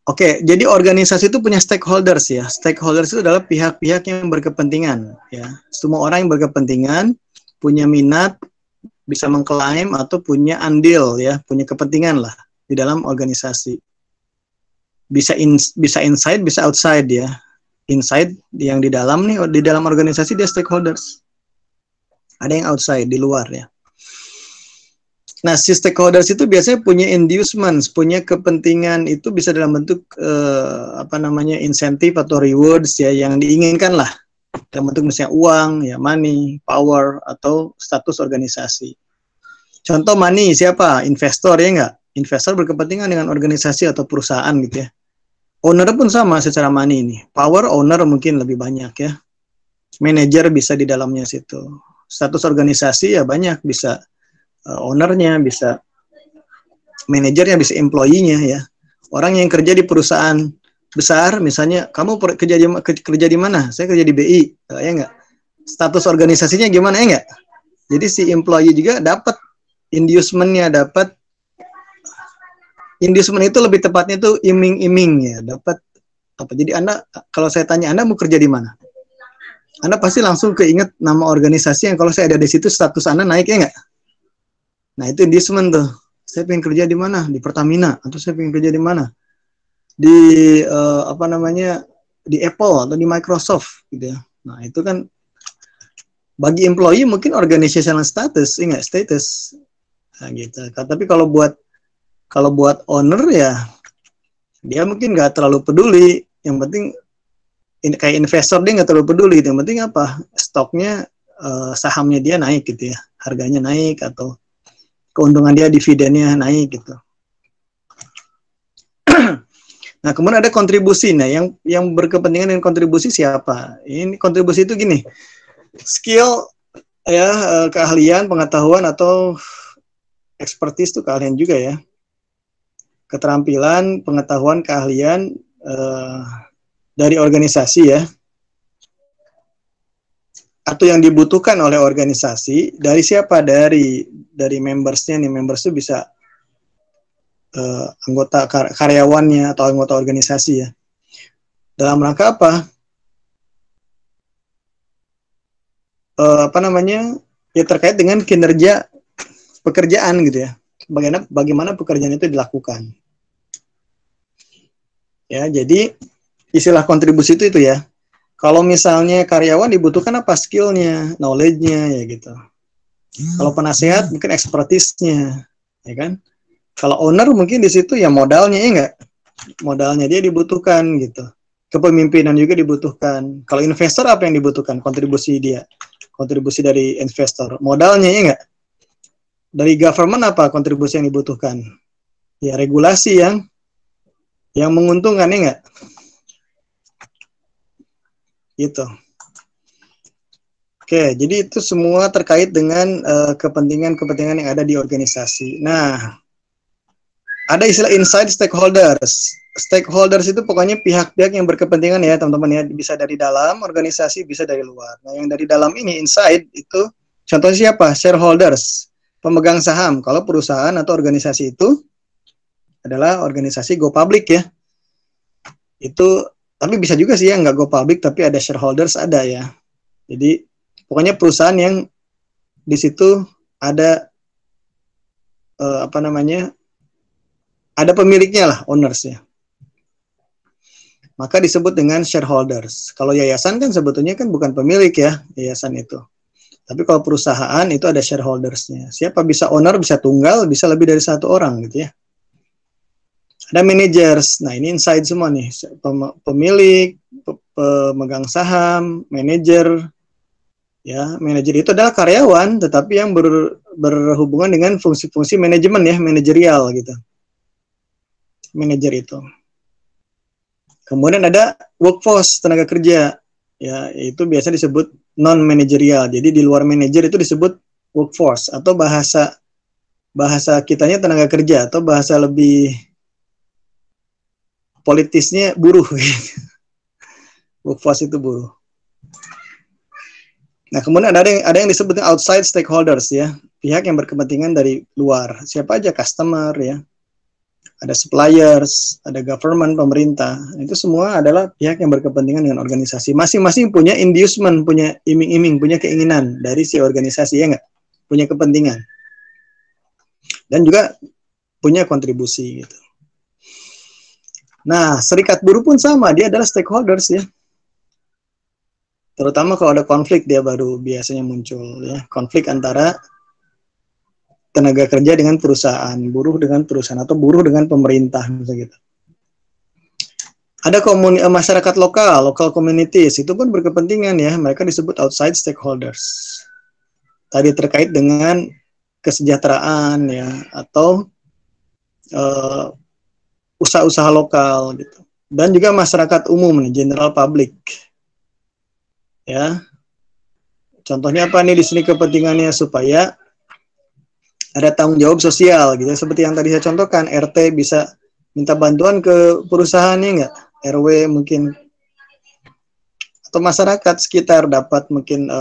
Oke, jadi organisasi itu punya stakeholders ya. Stakeholders itu adalah pihak-pihak yang berkepentingan ya. Semua orang yang berkepentingan, punya minat, bisa mengklaim atau punya andil ya, punya kepentingan lah di dalam organisasi. Bisa inside, bisa outside ya. Inside yang di dalam nih, di dalam organisasi dia stakeholders. Ada yang outside di luar ya. Nah, si stakeholders itu biasanya punya inducements, punya kepentingan itu bisa dalam bentuk insentif atau rewards ya yang diinginkan lah. Dalam bentuk misalnya uang, ya money, power atau status organisasi. Contoh money siapa? Investor ya enggak? Investor berkepentingan dengan organisasi atau perusahaan gitu ya. Owner pun sama secara money ini. Power owner mungkin lebih banyak ya. Manager bisa di dalamnya situ. Status organisasi ya banyak, bisa ownernya, bisa manajernya, bisa employee-nya ya. Orang yang kerja di perusahaan besar, misalnya kamu kerja di mana? Saya kerja di BI, ya enggak? Status organisasinya gimana ya enggak? Jadi si employee juga dapat inducement-nya, dapat inducement itu lebih tepatnya itu iming-iming ya, dapat apa? Jadi Anda, kalau saya tanya Anda mau kerja di mana? Anda pasti langsung keinget nama organisasi yang kalau saya ada di situ status Anda naik ya enggak? Nah, itu inducement tuh. Saya pengen kerja di mana? Di Pertamina. Atau saya pengen kerja di mana? Di di Apple atau di Microsoft gitu ya. Nah, itu kan bagi employee mungkin organizational status, ingat status. Nah, gitu. Tapi kalau buat owner ya dia mungkin nggak terlalu peduli. Yang penting kayak investor dia nggak terlalu peduli. Yang penting apa? Stoknya, sahamnya dia naik gitu ya. Harganya naik atau keuntungan dia, dividennya naik gitu. Nah, kemudian ada kontribusi. Nah, yang berkepentingan dengan kontribusi siapa? Ini kontribusi itu gini, skill ya, keahlian, pengetahuan atau expertise itu keahlian juga ya. Keterampilan, pengetahuan, keahlian dari organisasi ya. Atau yang dibutuhkan oleh organisasi dari siapa? Dari membersnya nih. Members itu bisa anggota karyawannya atau anggota organisasi ya. Dalam rangka apa? Ya terkait dengan kinerja pekerjaan gitu ya. Bagaimana pekerjaan itu dilakukan. Ya, jadi istilah kontribusi itu ya. Kalau misalnya karyawan dibutuhkan apa? Skill-nya, knowledge-nya ya gitu. Kalau penasehat mungkin expertise-nya, ya kan? Kalau owner mungkin di situ ya modalnya ya enggak? Modalnya dia dibutuhkan gitu. Kepemimpinan juga dibutuhkan. Kalau investor apa yang dibutuhkan? Kontribusi dia. Kontribusi dari investor. Modalnya ya enggak? Dari government apa kontribusi yang dibutuhkan? Ya regulasi yang menguntungkan ya enggak? Gitu. Oke, jadi itu semua terkait dengan kepentingan-kepentingan yang ada di organisasi. Nah, ada istilah inside stakeholders. Stakeholders itu pokoknya pihak-pihak yang berkepentingan ya teman-teman ya. Bisa dari dalam organisasi, bisa dari luar. Nah, yang dari dalam ini, inside, itu contohnya siapa? Shareholders, pemegang saham. Kalau perusahaan atau organisasi itu adalah organisasi go public ya. Itu, tapi bisa juga sih ya nggak go public, tapi ada shareholders, ada ya. Jadi, pokoknya perusahaan yang di situ ada ada pemiliknya lah, owners ya. Maka disebut dengan shareholders. Kalau yayasan kan sebetulnya kan bukan pemilik ya, yayasan itu. Tapi kalau perusahaan itu ada shareholdersnya. Siapa bisa owner, bisa tunggal, bisa lebih dari satu orang gitu ya. Ada managers. Nah, ini inside semua nih. Pemilik, pemegang saham, manajer. Ya, manajer itu adalah karyawan, tetapi yang berhubungan dengan fungsi-fungsi manajemen ya, manajerial gitu. Manajer itu. Kemudian ada workforce, tenaga kerja. Ya, itu biasa disebut non-manajerial. Jadi di luar manajer itu disebut workforce atau bahasa kitanya tenaga kerja atau bahasa lebih politisnya buruh. Workforce itu buruh. Nah, kemudian ada yang disebut outside stakeholders ya, pihak yang berkepentingan dari luar. Siapa aja? Customer ya, ada suppliers, ada government, pemerintah. Itu semua adalah pihak yang berkepentingan dengan organisasi. Masing-masing punya inducement, punya iming-iming, punya keinginan dari si organisasi, ya nggak? Punya kepentingan. Dan juga punya kontribusi gitu. Nah, serikat buruh pun sama, dia adalah stakeholders ya. Terutama kalau ada konflik dia baru biasanya muncul ya, konflik antara tenaga kerja dengan perusahaan, buruh dengan perusahaan atau buruh dengan pemerintah misalnya gitu. Ada masyarakat lokal, local communities itu pun berkepentingan ya, mereka disebut outside stakeholders. Tadi terkait dengan kesejahteraan ya atau usaha-usaha lokal gitu. Dan juga masyarakat umum nih, general public. Ya. Contohnya apa nih di sini kepentingannya supaya ada tanggung jawab sosial gitu. Seperti yang tadi saya contohkan, RT bisa minta bantuan ke perusahaannya nggak? RW mungkin atau masyarakat sekitar dapat mungkin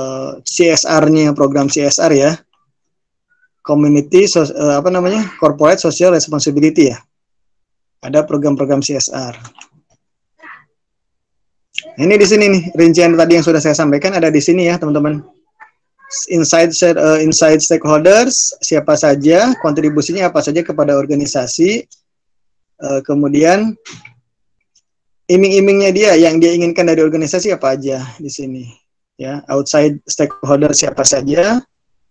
CSR-nya, program CSR ya. Community corporate social responsibility ya. Ada program-program CSR. Ini di sini nih, rincian tadi yang sudah saya sampaikan ada di sini ya, teman-teman. Inside stakeholders, siapa saja, kontribusinya apa saja kepada organisasi, kemudian iming-imingnya dia, yang dia inginkan dari organisasi apa aja di sini. Ya, outside stakeholders siapa saja,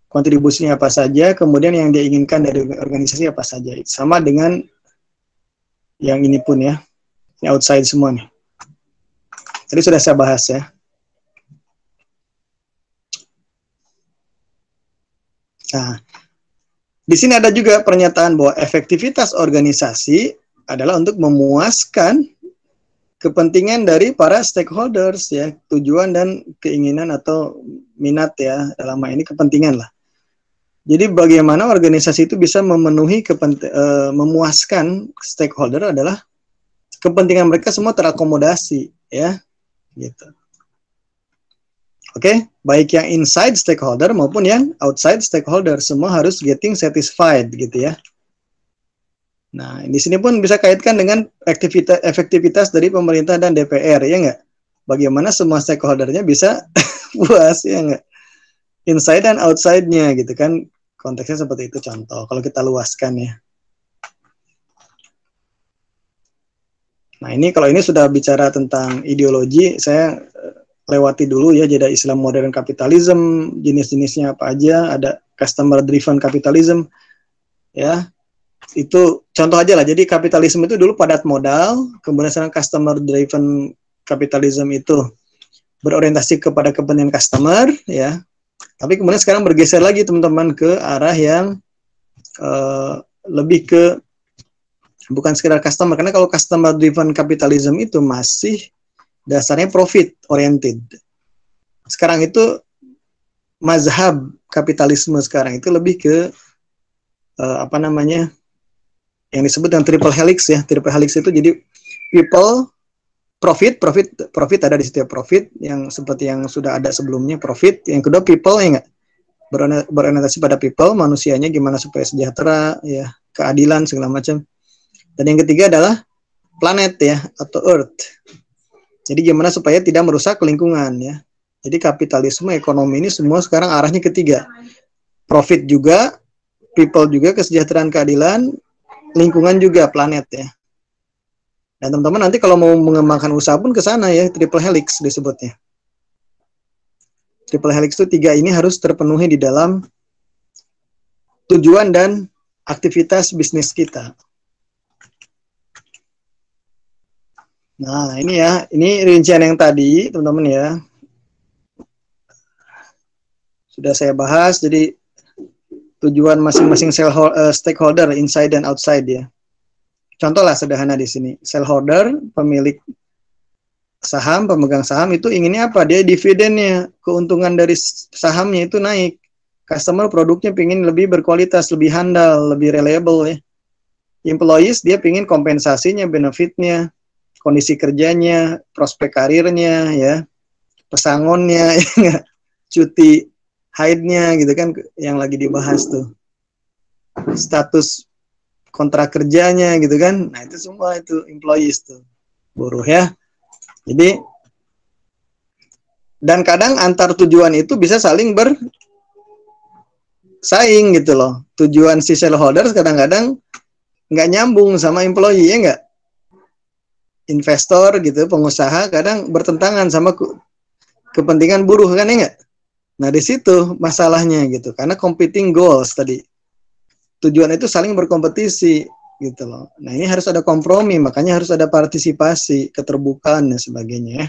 kontribusinya apa saja, kemudian yang dia inginkan dari organisasi apa saja. Sama dengan yang ini pun ya, yang outside semua nih. Tadi sudah saya bahas ya. Nah, di sini ada juga pernyataan bahwa efektivitas organisasi adalah untuk memuaskan kepentingan dari para stakeholders ya, tujuan dan keinginan atau minat ya, dalam hal ini kepentingan lah. Jadi bagaimana organisasi itu bisa memenuhi memuaskan stakeholder adalah kepentingan mereka semua terakomodasi ya, gitu. Oke, baik yang inside stakeholder maupun yang outside stakeholder, semua harus getting satisfied gitu ya. Nah, di sini pun bisa kaitkan dengan efektivitas dari pemerintah dan DPR, ya nggak? Bagaimana semua stakeholdernya bisa puas, ya nggak? Inside dan outside-nya gitu kan, konteksnya seperti itu contoh, kalau kita luaskan ya. Nah, ini kalau ini sudah bicara tentang ideologi, saya lewati dulu ya, jeda Islam modern kapitalism, jenis-jenisnya apa aja, ada customer driven capitalism ya, itu contoh aja lah. Jadi kapitalisme itu dulu padat modal, kemudian sekarang customer driven capitalism itu berorientasi kepada kepentingan customer ya, tapi kemudian sekarang bergeser lagi teman-teman ke arah yang lebih ke bukan sekedar customer, karena kalau customer driven capitalism itu masih dasarnya profit oriented. Sekarang itu mazhab kapitalisme sekarang itu lebih ke yang disebut dengan triple helix ya. Triple helix itu jadi people, profit ada di setiap profit yang seperti yang sudah ada sebelumnya profit. Yang kedua people ya nggak, berorientasi pada people, manusianya gimana supaya sejahtera ya, keadilan segala macam. Dan yang ketiga adalah planet ya, atau earth. Jadi gimana supaya tidak merusak lingkungan ya. Jadi kapitalisme, ekonomi ini semua sekarang arahnya ketiga. Profit juga, people juga, kesejahteraan, keadilan, lingkungan juga, planet ya. Dan teman-teman nanti kalau mau mengembangkan usaha pun ke sana ya, triple helix disebutnya. Triple helix itu tiga ini harus terpenuhi di dalam tujuan dan aktivitas bisnis kita. Nah, ini ya, ini rincian yang tadi, teman-teman ya. Sudah saya bahas, jadi tujuan masing-masing stakeholder, inside dan outside ya. Contoh lah sederhana di sini. Shareholder, pemilik saham, pemegang saham itu inginnya apa? Dia dividennya, keuntungan dari sahamnya itu naik. Customer produknya pingin lebih berkualitas, lebih handal, lebih reliable ya. Employees dia pingin kompensasinya, benefitnya, kondisi kerjanya, prospek karirnya, ya, pesangonnya, cuti haidnya gitu kan, yang lagi dibahas tuh, status kontrak kerjanya gitu kan. Nah itu semua itu employees tuh, buruh ya. Jadi dan kadang antar tujuan itu bisa saling bersaing gitu loh. Tujuan si shareholders kadang-kadang nggak nyambung sama employee ya nggak. Investor gitu, pengusaha kadang bertentangan sama kepentingan buruh kan ya nggak. Nah di situ masalahnya gitu, karena competing goals tadi. Tujuan itu saling berkompetisi gitu loh. Nah ini harus ada kompromi, makanya harus ada partisipasi, keterbukaan dan sebagainya ya.